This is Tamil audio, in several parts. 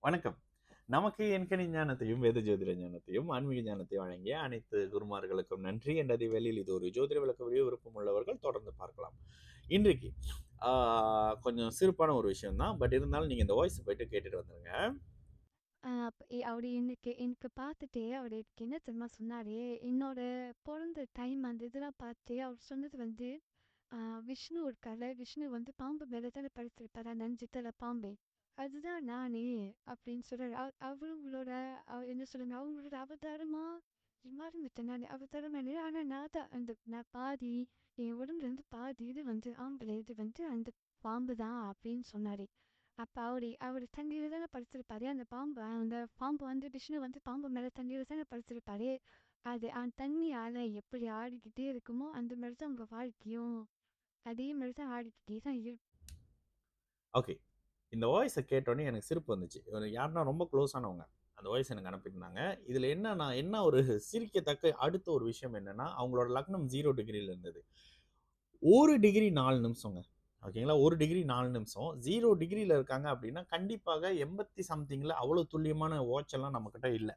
வணக்கம். நமக்கு எண்கணி ஞானத்தையும், வேத ஜோதிட ஞானத்தையும், ஆன்மீக ஞானத்தையும் வழங்கிய அனைத்து குருமார்களுக்கும் நன்றி. என்ற வேளையில் இது ஒரு ஜோதிட விளக்க வீடியோ. விருப்பம் உள்ளவர்கள் தொடர்ந்து பார்க்கலாம். இன்றைக்கு ஆ கொஞ்சம் சிறப்பான ஒரு விஷயம் தான். பட் இருந்தாலும் நீங்க இந்த வாய்ஸ் போயிட்டு கேட்டுட்டு வந்துருங்க. அவரு எனக்கு பார்த்துட்டு அவரு எனக்கு என்ன தெரியுமா சொன்னாரு? என்னோட பொறந்த டைம் அந்த இதெல்லாம் பார்த்து அவர் சொன்னது வந்து, ஆ விஷ்ணு இருக்கார்ல, விஷ்ணு வந்து பாம்பு மேல தானே படுத்திருப்பாரு, அந்த 5 தல பாம்பு. அதுதான் நானே அப்படின்னு சொல்றாரு. அவங்களோட என்ன சொல்லுங்க, அவங்களோட அவதாரமா? மறந்துட்டேன் நானு. அவதாரமா இல்ல. ஆனா நான் பாதி என் உடம்புலேருந்து பாதி இது வந்து ஆம்பளை, இது வந்து அந்த பாம்பு தான் அப்படின்னு சொன்னாரு. அப்ப அவரு தண்ணீல தானே படுத்திருப்பாரு. அந்த பாம்பு வந்து விஷ்ணு வந்து பாம்பு மேல தண்ணீல தானே படுத்திருப்பாரு. அது அந்த தண்ணி அலை எப்படி ஆடிக்கிட்டே இருக்குமோ, அந்த மாரி தான் உங்க வாழ்க்கையும். அதே மாரி தான் ஆடிக்கிட்டே தான் இருக்கும். ஓகே. இந்த வாய்ஸ கேட்டோனே எனக்கு சிரிப்பு வந்துச்சு. இவரு யாருன்னா ரொம்ப க்ளோஸ் ஆனவங்க. அந்த வாய்ஸ் எனக்கு அனுப்பியிருந்தாங்க. இதுல என்ன ஒரு சிரிக்கத்தக்க அடுத்த ஒரு விஷயம் என்னன்னா, அவங்களோட லக்னம் 0 டிகிரில இருந்தது. 1 டிகிரி 4 நிமிஷங்க. ஓகேங்களா? 1 டிகிரி 4 நிமிஷம். 0 டிகிரில இருக்காங்க அப்படின்னா, கண்டிப்பாக 80 சம்திங்ல அவ்வளோ துல்லியமான வாட்ச் எல்லாம் நம்மகிட்ட இல்ல.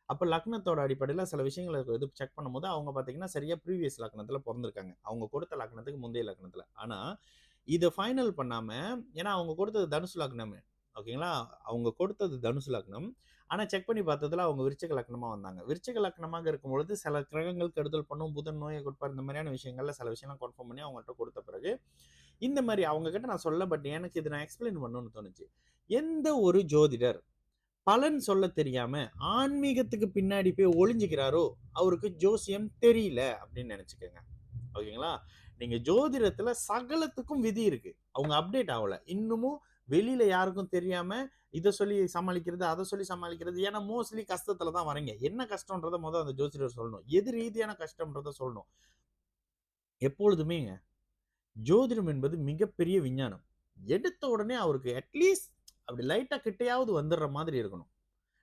அப்ப லக்னத்தோட அடிப்படையில சில விஷயங்கள இது செக் பண்ணும்போது, அவங்க பார்த்தீங்கன்னா, சரியா ப்ரீவியஸ் லக்னத்துல பொறந்திருக்காங்க. அவங்க கொடுத்த லக்னத்துக்கு முந்தைய லக்னத்துல. ஆனா, இத ஃபைனல் பண்ணாம ஏன்னா அவங்க கொடுத்தது தனுசு லக்னம். ஓகேங்களா? அவங்க கொடுத்தது தனுசு லக்னம். ஆனா செக் பண்ணி பார்த்ததுல அவங்க விருச்சிக லக்னமா வந்தாங்க. விருச்சிக லக்னமாக இருக்கும்பொழுது சில கிரகங்கள் கெடுதல் பண்ணும். புதன் நோயை கொடுப்பார். இந்த மாதிரியான விஷயங்கள்ல சில விஷயம்லாம் கன்ஃபார்ம் பண்ணி அவங்கள்ட்ட கொடுத்த பிறகு, இந்த மாரி அவங்க கிட்ட நான் சொல்ல பட் எனக்கு இத நான் எக்ஸ்ப்ளைன் பண்ணணும்னு தோணுச்சு. எந்த ஒரு ஜோதிடர் பலன் சொல்ல தெரியாம ஆன்மீகத்துக்கு பின்னாடி போய் ஒளிஞ்சுக்கிறாரோ, அவருக்கு ஜோசியம் தெரியல அப்படின்னு நெனச்சுக்கங்க. ஓகேங்களா? நீங்க ஜோதிடத்துல சகலத்துக்கும் விதி இருக்கு. அவங்க அப்டேட் ஆவல. இன்னமும் வெளியில யாருக்கும் தெரியாம இத சொல்லி சமாளிக்கிறது, அத சொல்லி சமாளிக்கிறது. ஏன்னா மோஸ்ட்லி கஷ்டத்துல தான் வர்றீங்க. என்ன கஷ்டம்ன்றத அந்த ஜோசிடர் சொல்லணும். எது ரீதியான கஷ்டம்ன்றத சொல்லணும். எப்பொழுதுமேங்க ஜோதிடம் என்பது மிகப்பெரிய விஞ்ஞானம். எடுத்த உடனே அவருக்கு அட்லீஸ்ட் அப்படி லைட்டா கிட்டயாவது வந்துர்ற மாதிரி இருக்கணும்.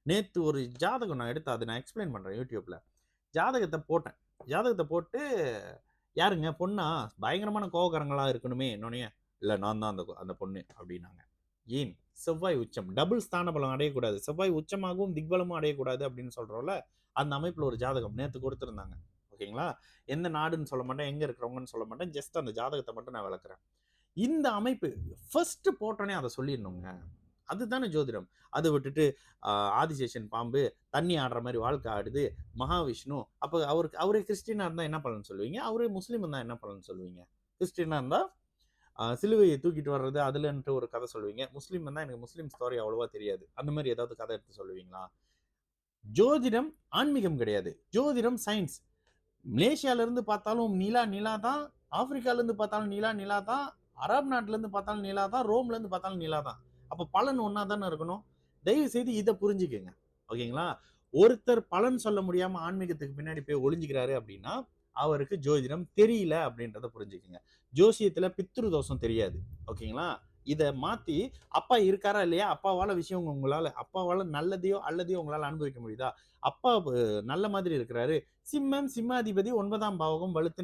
நேத்து ஒரு ஜாதகம் நான் எடுத்து அத நான் எக்ஸ்ப்ளைன் பண்றேன் YouTubeல. ஜாதகத்த போட்டேன். ஜாதகத்த போட்டு யாருங்க பொண்ணா? பயங்கரமான கோவக்காரங்களா இருக்கணுமே என்னோனயே. இல்ல நான் தான் அந்த அந்த பொண்ணு அப்டின்னாங்க. ஏன்? செவ்வாய் உச்சம். டபுள் ஸ்தான பலம் அடையக்கூடாது. செவ்வாய் உச்சமாகவும், திக்பலமும் அடையக்கூடாது அப்படின்னு சொல்றோம்ல. அந்த அமைப்புல ஒரு ஜாதகம் நேத்து குடுத்திருந்தாங்க. ஓகேங்களா? எந்த நாடுன்னு சொல்ல மாட்டேன், எங்க இருக்கிறவங்கன்னு சொல்ல மாட்டேன். ஜஸ்ட் அந்த ஜாதகத்த மட்டும் நான் விளக்குறேன். இந்த அமைப்பு ஃபர்ஸ்ட் போட்டோனே அத சொல்லிரணுங்க. அதுதானே ஜோதிடம். அத விட்டுட்டு அ ஆதிசேஷன் பாம்பு, தண்ணி ஆடுற மாரி வாழ்க்கை ஆடுது, மகாவிஷ்ணு. அப்ப அவரே கிறிஸ்டியனா இருந்தா என்ன பலன் சொல்லுவீங்க? அவரே முஸ்லீம் இருந்தா என்ன பலன் சொல்லுவீங்க? கிறிஸ்டியனா இருந்தா சிலுவைய தூக்கிட்டு வர்றது அதுலன்ட்டு ஒரு கதை சொல்லுவீங்க. முஸ்லீம் இருந்தா எனக்கு முஸ்லீம் ஸ்டோரி அவ்வளவா தெரியாது. அந்த மாரி ஏதாவது கதை எடுத்து சொல்லுவீங்களா? ஜோதிடம் ஆன்மீகம் கிடையாது. ஜோதிடம் சயின்ஸ். மலேசியால இருந்து பார்த்தாலும் நிலா நிலா தான். ஆப்பிரிக்கால இருந்து பார்த்தாலும் நிலா நிலா தான். அரபு நாட்டுல இருந்து பார்த்தாலும் நிலா தான். ரோம்ல இருந்து பார்த்தாலும் நிலா தான். அப்ப பலன் ஒண்ணா தானே இருக்கணும். தயவு செய்து இத புரிஞ்சுக்கங்க. ஓகேங்களா? ஒருத்தர் பலன் சொல்ல முடியாம ஆன்மீகத்துக்கு பின்னாடி போய் ஒளிஞ்சுக்கிறாரு அப்படின்னா, அவருக்கு ஜோதிடம் தெரியல அப்படின்றத புரிஞ்சுக்கங்க. ஜோசியத்துல பித்ரு தோஷம் தெரியாது. ஓகேங்களா? இத மாத்தி அப்பா இருக்காரா இல்லையா? அப்பாவால நல்லதையோ அல்லதையோ உங்களால அனுபவிக்க முடியுதா? அப்பா நல்ல மாதிரி இருக்கிறாரு. சிம்மம், சிம்மாதிபதி 9ஆம் பாவகம் வலுத்து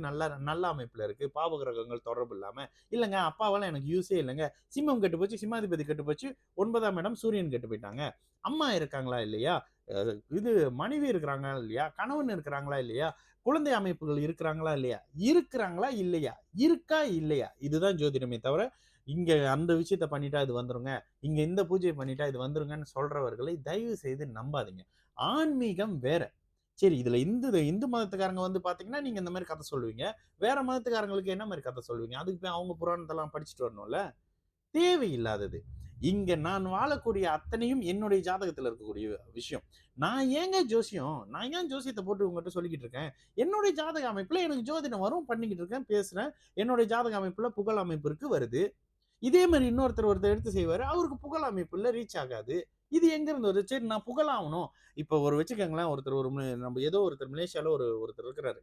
நல்ல அமைப்புல இருக்கு. பாவ கிரகங்கள் தொடர்பு இல்லாம. இல்லங்க அப்பாவால எனக்கு யூஸே இல்லங்க. சிம்மம் கெட்டு போச்சு, சிம்மாதிபதி கெட்டு போச்சு. 9ஆம் இடம் சூரியன் கெட்டு போயிட்டாங்க. அம்மா இருக்காங்களா இல்லையா? அ இது மனைவி இருக்கிறாங்களா இல்லையா? கணவன் இருக்கிறாங்களா இல்லையா? குழந்தை அமைப்புகள் இருக்கிறாங்களா இல்லையா? இருக்கிறாங்களா இல்லையா? இருக்கா இல்லையா? இதுதான் ஜோதிடமே தவிர, இங்க அந்த விஷயத்த பண்ணிட்டா இது வந்துருங்க. இங்க இந்த பூஜைய பண்ணிட்டா இது வந்துருங்கன்னு சொல்றவர்களை தயவு செய்து நம்பாதீங்க. ஆன்மீகம் வேற. சரி இதுல இந்து மதத்துக்காரங்க வந்து பாத்தீங்கன்னா, நீங்க இந்த மாரி கதை சொல்லுவீங்க. வேற மதத்துக்காரங்களுக்கு என்ன மாரி கதை சொல்லுவீங்க? அதுக்கு போய் அவங்க புராணத்தெல்லாம் படிச்சுட்டு வரணும்ல. தேவையில்லாதது. இங்க நான் வாழக்கூடிய அத்தனையும் என்னுடைய ஜாதகத்துல இருக்கக்கூடிய விஷயம். நான் ஏன் ஜோசியத்த போட்டு உங்கட்ட சொல்லிக்கிட்டு இருக்கேன்? என்னுடைய ஜாதக அமைப்புல எனக்கு ஜோதிடம் வரும், பண்ணிக்கிட்டு இருக்கேன், பேசுறேன். என்னுடைய ஜாதக அமைப்புல புகழ் அமைப்பு இருக்கு, வருது. இதே மாரி ஒருத்தர் எடுத்து செய்வாரு. அவருக்கு புகழ் அமைப்பு இல்ல, ரீச் ஆகாது. இது எங்க இருந்து வருது? சரி நான் புகழாவணும். இப்ப ஒரு வச்சுக்கங்களேன், ஒருத்தர் ஒரு நம்ம ஏதோ ஒருத்தர் மலேசியால ஒருத்தர் இருக்கிறாரு.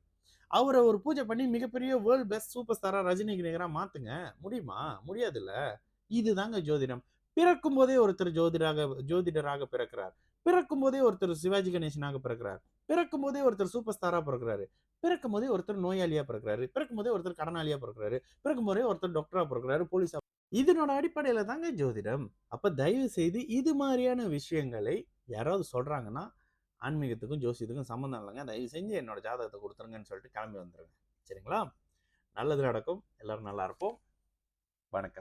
அவர ஒரு பூஜை பண்ணி மிகப்பெரிய வேர்ல்ட் பெஸ்ட் சூப்பர் ஸ்டாரா ரஜினிக்கு நிகரா மாத்துங்க. முடியுமா? முடியாதுல்ல. இதுதாங்க ஜோதிடம். பிறக்கும்போதே ஒருத்தர் ஜோதிடராக பிறக்கிறார். பிறக்கும்போதே ஒருத்தர் சிவாஜி கணேசனாக பிறக்கிறார். பிறக்கும்போதே ஒருத்தர் சூப்பர் ஸ்டாரா பிறக்கிறாரு. பிறக்கும்போதே ஒருத்தர் நோயாளியா பிறக்கிறாரு. பிறக்கும்போதே ஒருத்தர் கடனாளியா பிறக்கிறாரு. பிறக்கும்போதே ஒருத்தர் டாக்டரா பிறக்கிறாரு. போலீஸா இதனோட அடிப்படையில தாங்க ஜோதிடம். அப்ப தயவு செய்து இது மாரியான விஷயங்களை யாராவது சொல்றாங்கன்னா, ஆன்மீகத்துக்கும், ஜோசியத்துக்கும் சம்மந்தம் இல்லங்க. தயவு செஞ்சு என்னோட ஜாதகத்த குடுத்துருங்கன்னு சொல்லிட்டு கிளம்பி வந்துருங்க. சரிங்களா? நல்லது நடக்கும். எல்லாரும் நல்லா இருப்போம். வணக்கம்.